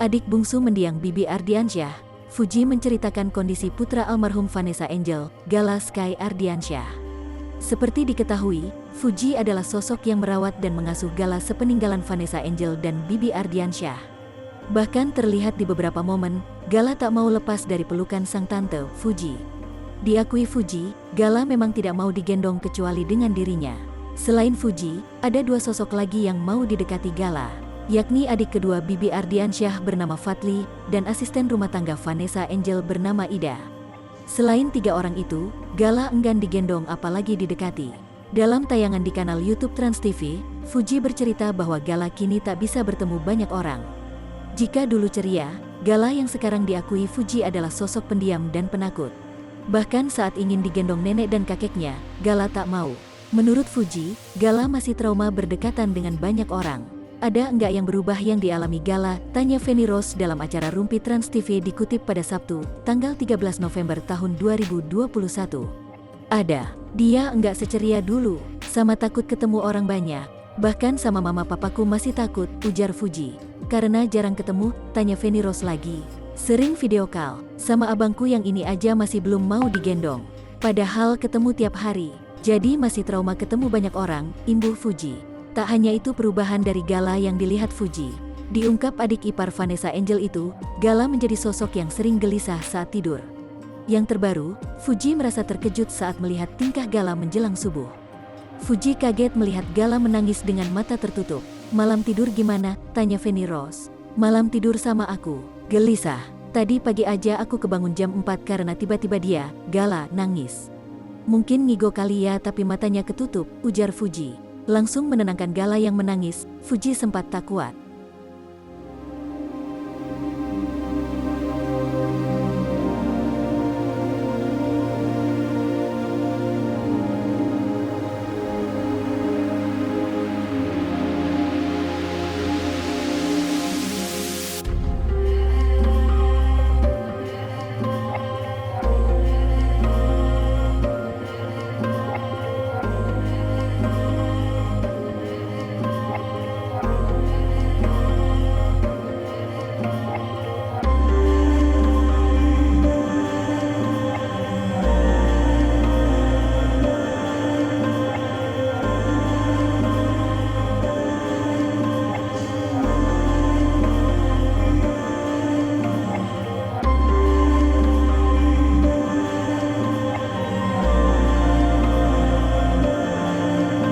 adik bungsu mendiang Bibi Ardiansyah, Fuji menceritakan kondisi putra almarhum Vanessa Angel, Gala Sky Ardiansyah. Seperti diketahui, Fuji adalah sosok yang merawat dan mengasuh Gala sepeninggalan Vanessa Angel dan Bibi Ardiansyah. Bahkan terlihat di beberapa momen, Gala tak mau lepas dari pelukan sang tante, Fuji. Diakui Fuji, Gala memang tidak mau digendong kecuali dengan dirinya. Selain Fuji, ada dua sosok lagi yang mau didekati Gala, yakni adik kedua Bibi Ardiansyah bernama Fadli, dan asisten rumah tangga Vanessa Angel bernama Ida. Selain tiga orang itu, Gala enggan digendong apalagi didekati. Dalam tayangan di kanal YouTube Trans TV, Fuji bercerita bahwa Gala kini tak bisa bertemu banyak orang. Jika dulu ceria, Gala yang sekarang diakui Fuji adalah sosok pendiam dan penakut. Bahkan saat ingin digendong nenek dan kakeknya, Gala tak mau. Menurut Fuji, Gala masih trauma berdekatan dengan banyak orang. Ada enggak yang berubah yang dialami Gala? Tanya Feni Rose dalam acara Rumpi Trans TV dikutip pada Sabtu, tanggal 13 November tahun 2021. Ada. Dia enggak seceria dulu, sama takut ketemu orang banyak. Bahkan sama mama papaku masih takut, ujar Fuji. Karena jarang ketemu, tanya Feni Rose lagi. Sering video call, sama abangku yang ini aja masih belum mau digendong. Padahal ketemu tiap hari, jadi masih trauma ketemu banyak orang, imbuh Fuji. Tak hanya itu perubahan dari Gala yang dilihat Fuji. Diungkap adik ipar Vanessa Angel itu, Gala menjadi sosok yang sering gelisah saat tidur. Yang terbaru, Fuji merasa terkejut saat melihat tingkah Gala menjelang subuh. Fuji kaget melihat Gala menangis dengan mata tertutup. Malam tidur gimana? Tanya Feni Rose. Malam tidur sama aku, gelisah. Tadi pagi aja aku kebangun jam 4 karena tiba-tiba dia, Gala, nangis. Mungkin ngigo kali ya tapi matanya ketutup, ujar Fuji. Langsung menenangkan Gala yang menangis, Fuji sempat tak kuat.